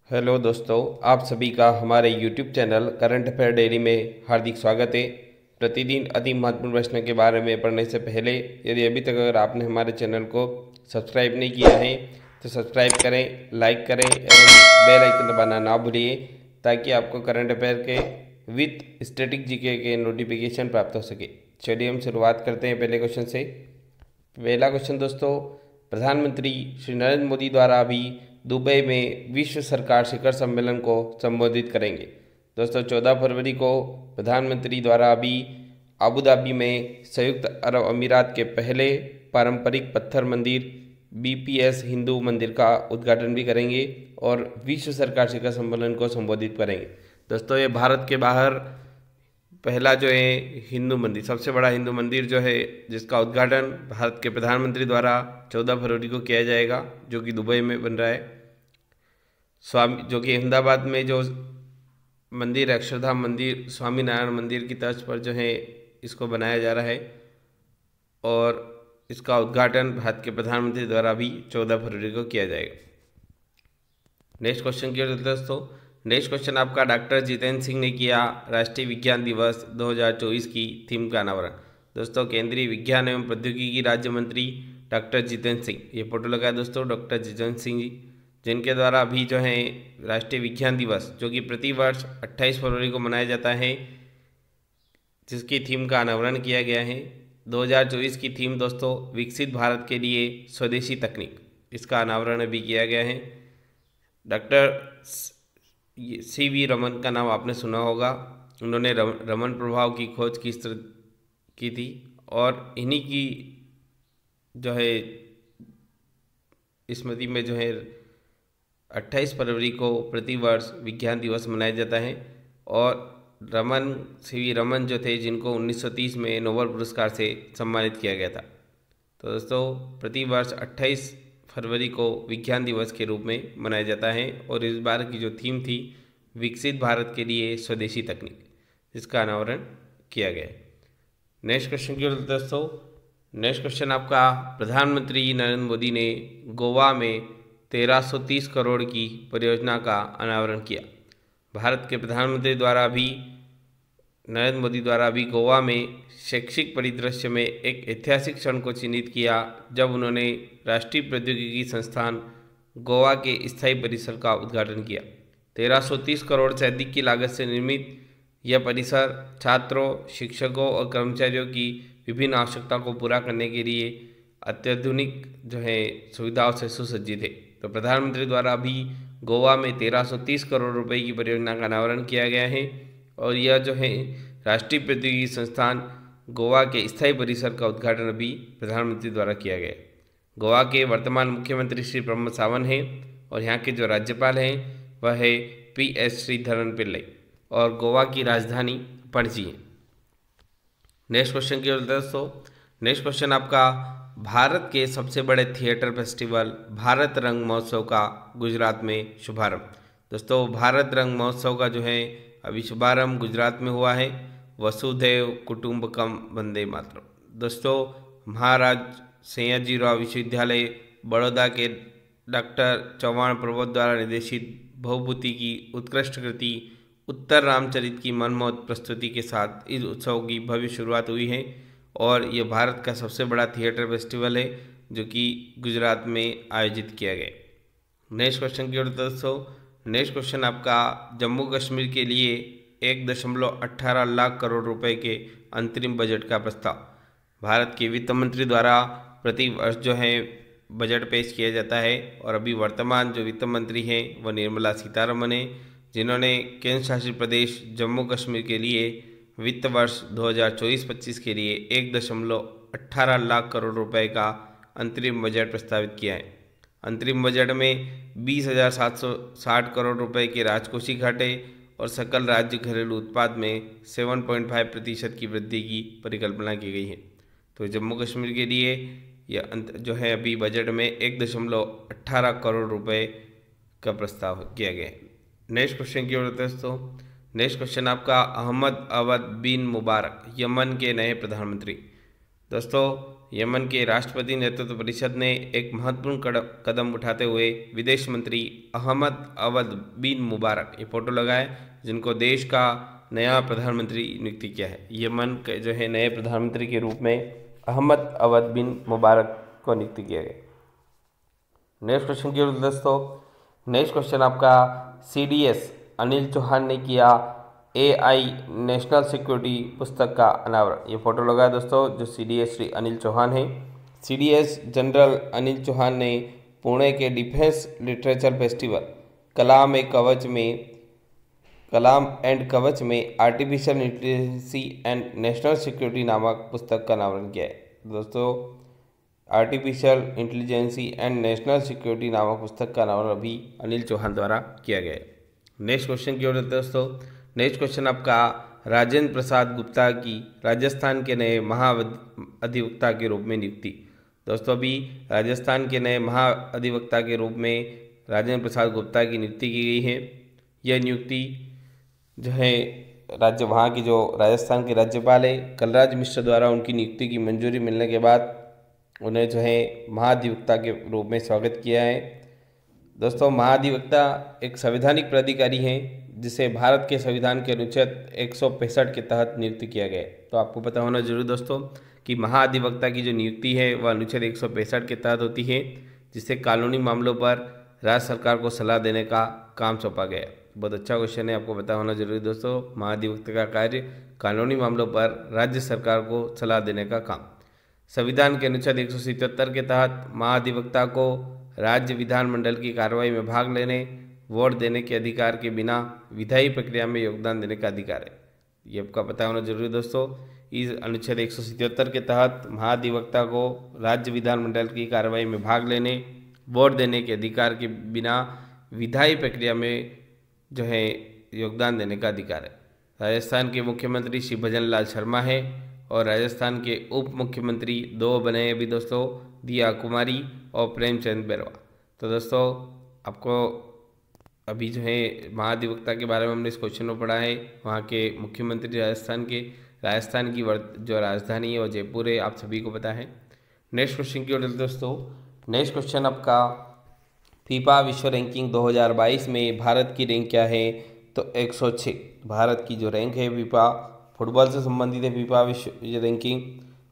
Hello दोस्तों, आप सभी का हमारे YouTube channel current affair daily में हार्दिक स्वागत है। प्रतिदिन अति महत्वपूर्ण प्रश्नों के बारे में पढ़ने से पहले यदि अभी तक अगर आपने हमारे चैनल को सब्सक्राइब नहीं किया है तो सब्सक्राइब करें, लाइक करें एवं बेल आइकन दबाना ना भूलिए ताकि आपको करंट अफेयर के विथ स्टैटिक जीके के नोटिफिकेशन प्राप्त हो सके। चलिए हम शुरुआत करते हैं पहले क्वेश्चन से। पहला क्वेश्चन दोस्तों, प्रधानमंत्री श्री नरेंद्र मोदी द्वारा अभी दुबई में विश्व सरकार शिखर सम्मेलन को संबोधित करेंगे। दोस्तों 14 फरवरी को प्रधानमंत्री द्वारा अभी अबू धाबी में संयुक्त अरब अमीरात के पहले पारंपरिक पत्थर मंदिर बीपीएस हिंदू मंदिर का उद्घाटन भी करेंगे और विश्व सरकार शिखर सम्मेलन को संबोधित करेंगे। दोस्तों ये भारत के बाहर पहला जो है हिंदू मंदिर, सबसे बड़ा हिंदू मंदिर जो है जिसका उद्घाटन भारत के प्रधानमंत्री द्वारा 14 फरवरी को किया जाएगा, जो कि दुबई में बन रहा है। जो कि अहमदाबाद में जो मंदिर अक्षरधाम मंदिर स्वामी नारायण मंदिर की तर्ज पर जो है इसको बनाया जा रहा है और इसका उद्घाटन भारत के प्रधानमंत्री द्वारा भी 14 फरवरी को किया जाएगा। नेक्स्ट क्वेश्चन की ओर दोस्तों, नेक्स्ट क्वेश्चन आपका डॉक्टर जितेंद्र सिंह ने किया राष्ट्रीय विज्ञान दिवस 2024 की थीम का अनावरण। दोस्तों केंद्रीय विज्ञान एवं प्रौद्योगिकी राज्य मंत्री डॉक्टर जितेंद्र सिंह, ये फोटो लगा है दोस्तों डॉक्टर जितेंद्र सिंह जी, जिनके द्वारा अभी जो है राष्ट्रीय विज्ञान दिवस जो कि प्रति वर्ष 28 फरवरी को मनाया जाता है, जिसकी थीम का अनावरण किया गया है। 2024 की थीम दोस्तों विकसित भारत के लिए स्वदेशी तकनीक, इसका अनावरण अभी किया गया है। डॉक्टर सीवी रमन का नाम आपने सुना होगा, उन्होंने रमन प्रभाव की खोज की थी और इन्हीं की जो है स्मृति में जो है 28 फरवरी को प्रतिवर्ष विज्ञान दिवस मनाया जाता है। और सीवी रमन जो थे जिनको 1930 में नोबेल पुरस्कार से सम्मानित किया गया था। तो दोस्तों प्रतिवर्ष 28 फरवरी को विज्ञान दिवस के रूप में मनाया जाता है और इस बार की जो थीम थी विकसित भारत के लिए स्वदेशी तकनीक, जिसका अनावरण किया गया है। नेक्स्ट क्वेश्चन की ओर दोस्तों, नेक्स्ट क्वेश्चन आपका प्रधानमंत्री नरेंद्र मोदी ने गोवा में 1330 करोड़ की परियोजना का अनावरण किया। भारत के प्रधानमंत्री द्वारा भी नरेंद्र मोदी द्वारा भी गोवा में शैक्षिक परिदृश्य में एक ऐतिहासिक क्षण को चिन्हित किया जब उन्होंने राष्ट्रीय प्रौद्योगिकी संस्थान गोवा के स्थायी परिसर का उद्घाटन किया। 1330 करोड़ से अधिक की लागत से निर्मित यह परिसर छात्रों, शिक्षकों और कर्मचारियों की विभिन्न आवश्यकताओं को पूरा करने के लिए अत्याधुनिक जो है सुविधाओं से सुसज्जित है। तो प्रधानमंत्री द्वारा भी गोवा में 1330 करोड़ रुपए की परियोजना का अनावरण किया गया है और यह जो है राष्ट्रीय प्रौद्योगिकी संस्थान गोवा के स्थायी परिसर का उद्घाटन अभी प्रधानमंत्री द्वारा किया गया है। गोवा के वर्तमान मुख्यमंत्री श्री प्रमोद सावंत हैं और यहाँ के जो राज्यपाल हैं वह है PS श्रीधरन पिल्लई और गोवा की राजधानी पणजी है। नेक्स्ट क्वेश्चन की ओर दोस्तों, नेक्स्ट क्वेश्चन आपका भारत के सबसे बड़े थिएटर फेस्टिवल भारत रंग महोत्सव का गुजरात में शुभारंभ। दोस्तों भारत रंग महोत्सव का जो है अभी शुभारंभ गुजरात में हुआ है। वसुधैव कुटुंबकम वंदे मातरम। दोस्तों महाराज सयाजीराव विश्वविद्यालय बड़ौदा के डॉक्टर चौहान प्रबोध द्वारा निर्देशित भवभूति की उत्कृष्ट कृति उत्तर रामचरित की मनमोहक प्रस्तुति के साथ इस उत्सव की भव्य शुरुआत हुई है और ये भारत का सबसे बड़ा थिएटर फेस्टिवल है जो कि गुजरात में आयोजित किया गया। नेक्स्ट क्वेश्चन की ओर दोस्तों, नेक्स्ट क्वेश्चन आपका जम्मू कश्मीर के लिए 1.18 लाख करोड़ रुपए के अंतरिम बजट का प्रस्ताव। भारत के वित्त मंत्री द्वारा प्रति वर्ष जो है बजट पेश किया जाता है और अभी वर्तमान जो वित्त मंत्री हैं वह निर्मला सीतारमण हैं, जिन्होंने केंद्र शासित प्रदेश जम्मू कश्मीर के लिए वित्त वर्ष 2024-25 के लिए 1.18 लाख करोड़ रुपए का अंतरिम बजट प्रस्तावित किया है। अंतरिम बजट में 20,760 करोड़ रुपए के राजकोषीय घाटे और सकल राज्य घरेलू उत्पाद में 7.5% की वृद्धि की परिकल्पना की गई है। तो जम्मू कश्मीर के लिए यह जो है अभी बजट में 1.18 करोड़ रुपए का प्रस्ताव किया गया है। नेक्स्ट क्वेश्चन की ओर दोस्तों, नेक्स्ट क्वेश्चन आपका अहमद अवद बिन मुबारक यमन के नए प्रधानमंत्री। दोस्तों यमन के राष्ट्रपति नेतृत्व परिषद ने एक महत्वपूर्ण कदम उठाते हुए विदेश मंत्री अहमद अवद बिन मुबारक, ये फोटो लगाए, जिनको देश का नया प्रधानमंत्री नियुक्ति किया है। यमन के जो है नए प्रधानमंत्री के रूप में अहमद अवद बिन मुबारक को नियुक्ति किया गया। नेक्स्ट क्वेश्चन की ओर दोस्तों, नेक्स्ट क्वेश्चन आपका CDS अनिल चौहान ने किया AI नेशनल सिक्योरिटी पुस्तक का अनावरण। ये फोटो लगा दोस्तों, जो CDS श्री अनिल चौहान है। CDS जनरल अनिल चौहान ने पुणे के defence literature festival Kalam and Kavach में artificial intelligence and national security नामक पुस्तक का अनावरण किया है। दोस्तों, artificial intelligence and national security नामक पुस्तक का अनावरण अभी अनिल चौहान द्वारा किया गया है। नेक्स्ट क्वेश्चन की ओर दोस्तों, नेक्स्ट क्वेश्चन आपका राजेंद्र प्रसाद गुप्ता की राजस्थान के नए महाअधिवक्ता के रूप में नियुक्ति। दोस्तों, अभी राजस्थान के नए महाअधिवक्ता के रूप में राजेंद्र प्रसाद गुप्ता की नियुक्ति की गई है। यह नियुक्ति जो है वहाँ की जो राजस्थान के राज्यपाल है कलराज मिश्र द्वारा उनकी नियुक्ति की मंजूरी मिलने के बाद उन्हें जो है महाधिवक्ता के रूप में स्वागत किया है। दोस्तों, महाधिवक्ता एक संवैधानिक प्राधिकारी हैं जिसे भारत के संविधान के अनुच्छेद 165 के तहत नियुक्त किया गया है। तो आपको पता होना जरूरी दोस्तों कि महाधिवक्ता की जो नियुक्ति है वह अनुच्छेद 165 के तहत होती है, जिससे कानूनी मामलों पर राज्य सरकार को सलाह देने का काम सौंपा गया। बहुत अच्छा क्वेश्चन है, आपको पता होना जरूरी दोस्तों। महाधिवक्ता का कार्य कानूनी मामलों पर राज्य सरकार को सलाह देने का काम। संविधान के अनुच्छेद 177 के तहत महाधिवक्ता को राज्य विधानमंडल की कार्रवाई में भाग लेने, वोट देने के अधिकार के बिना विधायी प्रक्रिया में योगदान देने का अधिकार है। ये आपका पता होना जरूरी दोस्तों। इस अनुच्छेद 177 के तहत महाधिवक्ता को राज्य विधानमंडल की कार्रवाई में भाग लेने, वोट देने के अधिकार के बिना विधायी प्रक्रिया में जो है योगदान देने का अधिकार है। राजस्थान के मुख्यमंत्री श्री भजन लाल शर्मा है और राजस्थान के उप मुख्यमंत्री दो बने अभी दोस्तों, दिया कुमारी और प्रेमचंद बैरवा। तो दोस्तों, आपको अभी जो है महाधिवक्ता के बारे में हमने इस क्वेश्चन में पढ़ा है। वहाँ के मुख्यमंत्री राजस्थान की जो राजधानी है वो जयपुर है, आप सभी को पता है। नेक्स्ट क्वेश्चन की ओर दोस्तों, नेक्स्ट क्वेश्चन आपका फीफा विश्व रैंकिंग 2022 में भारत की रैंक क्या है? तो 106। भारत की जो रैंक है फीफा फुटबॉल से संबंधित है फीफा विश्व रैंकिंग,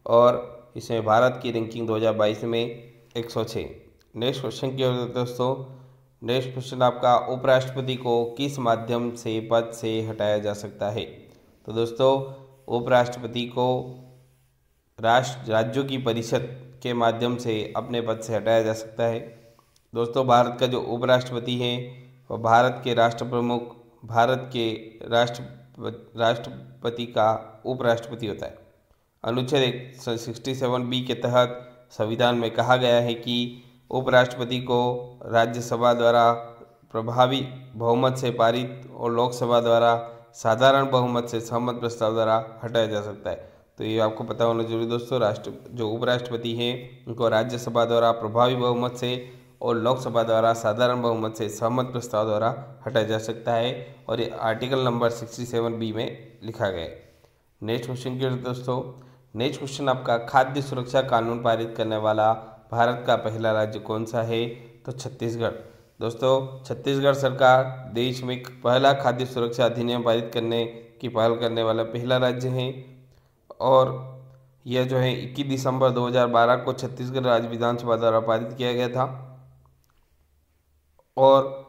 और इसमें भारत की रैंकिंग 2022 में 106। नेक्स्ट क्वेश्चन की ओर दोस्तों, नेक्स्ट क्वेश्चन आपका उपराष्ट्रपति को किस माध्यम से पद से हटाया जा सकता है? तो दोस्तों, उपराष्ट्रपति को राज्यों की परिषद के माध्यम से अपने पद से हटाया जा सकता है। दोस्तों, भारत का जो उपराष्ट्रपति है वह भारत के राष्ट्र प्रमुख, भारत के राष्ट्रपति का उपराष्ट्रपति होता है। अनुच्छेद 167B के तहत संविधान में कहा गया है कि उपराष्ट्रपति को राज्यसभा द्वारा प्रभावी बहुमत से पारित और लोकसभा द्वारा साधारण बहुमत से सहमत प्रस्ताव द्वारा हटाया जा सकता है। तो ये आपको पता होना जरूरी दोस्तों। जो उपराष्ट्रपति हैं उनको राज्यसभा द्वारा प्रभावी बहुमत से और लोकसभा द्वारा साधारण बहुमत से सहमत प्रस्ताव द्वारा हटाया जा सकता है, और ये आर्टिकल नंबर 67B में लिखा गया है। नेक्स्ट क्वेश्चन की दोस्तों, नेक्स्ट क्वेश्चन आपका खाद्य सुरक्षा कानून पारित करने वाला भारत का पहला राज्य कौन सा है? तो छत्तीसगढ़। दोस्तों, छत्तीसगढ़ सरकार देश में पहला खाद्य सुरक्षा अधिनियम पारित करने की पहल करने वाला पहला राज्य है, और यह जो है 21 दिसंबर 2012 को छत्तीसगढ़ राज्य विधानसभा द्वारा पारित किया गया था। और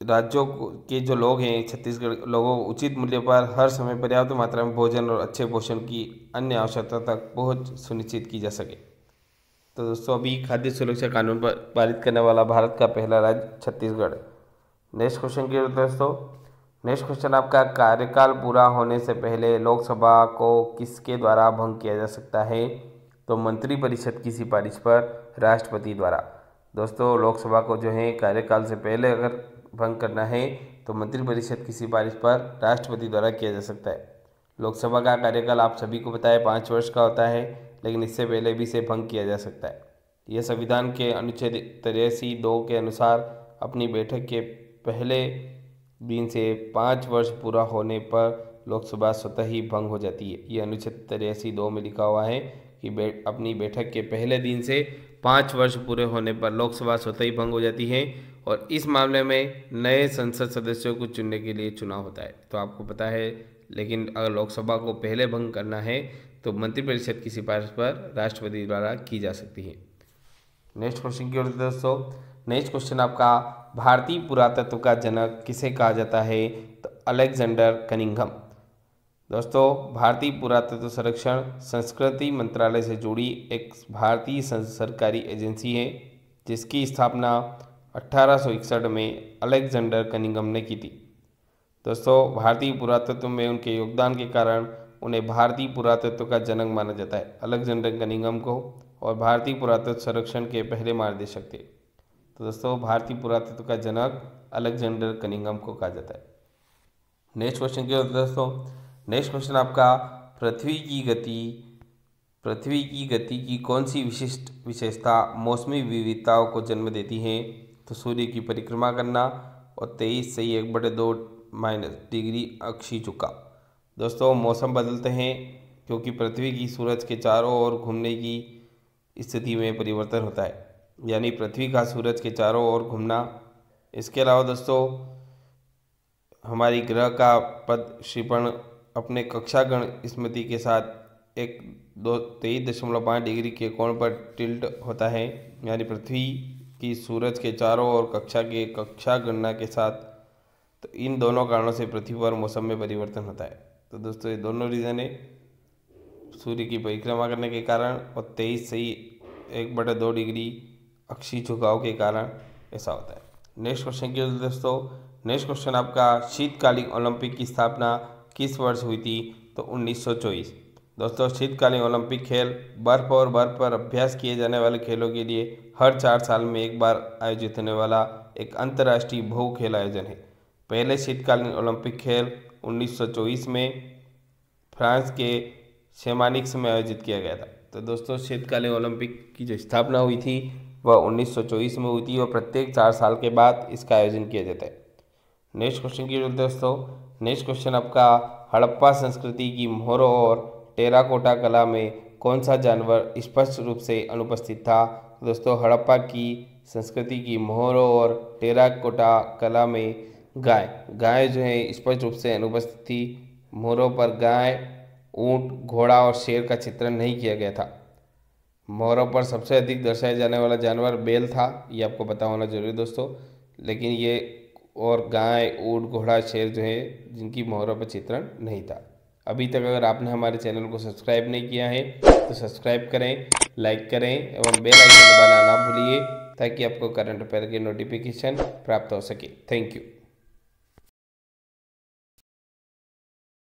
राज्यों के जो लोग हैं छत्तीसगढ़ लोगों को उचित मूल्य पर हर समय पर्याप्त मात्रा में भोजन और अच्छे पोषण की अन्य आवश्यकता तक पहुंच सुनिश्चित की जा सके। तो दोस्तों, अभी खाद्य सुरक्षा कानून पर पारित करने वाला भारत का पहला राज्य छत्तीसगढ़। नेक्स्ट क्वेश्चन की दोस्तों, नेक्स्ट क्वेश्चन आपका कार्यकाल पूरा होने से पहले लोकसभा को किसके द्वारा भंग किया जा सकता है? तो मंत्रिपरिषद की सिफारिश पर राष्ट्रपति द्वारा। दोस्तों, लोकसभा को जो है कार्यकाल से पहले अगर भंग करना है तो मंत्रिपरिषद की सिफारिश पर राष्ट्रपति द्वारा किया जा सकता है। लोकसभा का कार्यकाल आप सभी को पता है 5 वर्ष का होता है, लेकिन इससे पहले भी इसे भंग किया जा सकता है। यह संविधान के अनुच्छेद 83(2) के अनुसार अपनी बैठक के पहले दिन से 5 वर्ष पूरा होने पर लोकसभा स्वतः ही भंग हो जाती है। ये अनुच्छेद 83(2) में लिखा हुआ है कि अपनी बैठक के पहले दिन से 5 वर्ष पूरे होने पर लोकसभा स्वतः ही भंग हो जाती है और इस मामले में नए संसद सदस्यों को चुनने के लिए चुनाव होता है। तो आपको पता है, लेकिन अगर लोकसभा को पहले भंग करना है तो मंत्रिपरिषद की सिफारिश पर राष्ट्रपति द्वारा की जा सकती है। नेक्स्ट क्वेश्चन की ओर दोस्तों, नेक्स्ट क्वेश्चन आपका, भारतीय पुरातत्व का जनक किसे कहा जाता है? तो अलेक्जेंडर कनिंघम। दोस्तों, भारतीय पुरातत्व संरक्षण संस्कृति मंत्रालय से जुड़ी एक भारतीय सरकारी एजेंसी है जिसकी स्थापना 1861 में अलेक्जेंडर कनिंघम ने की थी। दोस्तों, भारतीय पुरातत्व में उनके योगदान के कारण उन्हें भारतीय पुरातत्व का जनक माना जाता है, अलेक्जेंडर कनिंघम को, और भारतीय पुरातत्व संरक्षण के पहले मार्गदर्शक थे। तो दोस्तों, भारतीय पुरातत्व का जनक अलेक्जेंडर कनिंघम को कहा जाता है। नेक्स्ट क्वेश्चन की ओर दोस्तों, नेक्स्ट क्वेश्चन आपका, पृथ्वी की गति की कौन सी विशिष्ट विशेषता मौसमी विविधताओं को जन्म देती है? तो सूर्य की परिक्रमा करना और 23 से 1/2 डिग्री अक्षीय झुकाव। दोस्तों, मौसम बदलते हैं क्योंकि पृथ्वी की सूरज के चारों ओर घूमने की स्थिति में परिवर्तन होता है, यानी पृथ्वी का सूरज के चारों ओर घूमना। इसके अलावा दोस्तों, हमारी ग्रह का प्रक्षेपण अपने कक्षागण स्मृति के साथ 23.5 डिग्री के कोण पर टिल्ट होता है, यानी पृथ्वी की सूरज के चारों ओर कक्षा गणना के साथ। तो इन दोनों कारणों से पृथ्वी पर मौसम में परिवर्तन होता है। तो दोस्तों, ये दोनों रीज़न है, सूर्य की परिक्रमा करने के कारण और 23 से 1/2 डिग्री अक्षीय झुकाव के कारण ऐसा होता है। नेक्स्ट क्वेश्चन की दोस्तों, नेक्स्ट क्वेश्चन आपका, शीतकालीन ओलंपिक की स्थापना किस वर्ष हुई थी? तो 1924। दोस्तों, शीतकालीन ओलंपिक खेल बर्फ और बर्फ पर अभ्यास किए जाने वाले खेलों के लिए हर 4 साल में एक बार आयोजित होने वाला एक अंतर्राष्ट्रीय बहु खेल आयोजन है। पहले शीतकालीन ओलंपिक खेल 1924 में फ्रांस के शैमानिक्स में आयोजित किया गया था। तो दोस्तों, शीतकालीन ओलंपिक की जो स्थापना हुई थी वह 1924 में हुई थी और प्रत्येक 4 साल के बाद इसका आयोजन किया जाता है। नेक्स्ट क्वेश्चन की दोस्तों, नेक्स्ट क्वेश्चन आपका, हड़प्पा संस्कृति की मोहरों और टेराकोटा कला में कौन सा जानवर स्पष्ट रूप से अनुपस्थित था? दोस्तों, हड़प्पा की संस्कृति की मोहरों और टेराकोटा कला में गाय जो है स्पष्ट रूप से अनुपस्थित थी। मोहरों पर गाय, ऊंट, घोड़ा और शेर का चित्रण नहीं किया गया था। मोहरों पर सबसे अधिक दर्शाया जाने वाला जानवर बैल था, ये आपको पता होना जरूरी दोस्तों। लेकिन ये और गाय, ऊंट, घोड़ा, शेर जो है जिनकी मोहरों पर चित्रण नहीं था। अभी तक अगर आपने हमारे चैनल को सब्सक्राइब नहीं किया है तो सब्सक्राइब करें, लाइक करें एवं बेल आइकन दबाना ना भूलिए ताकि आपको करंट अफेयर के नोटिफिकेशन प्राप्त हो सके। Thank you.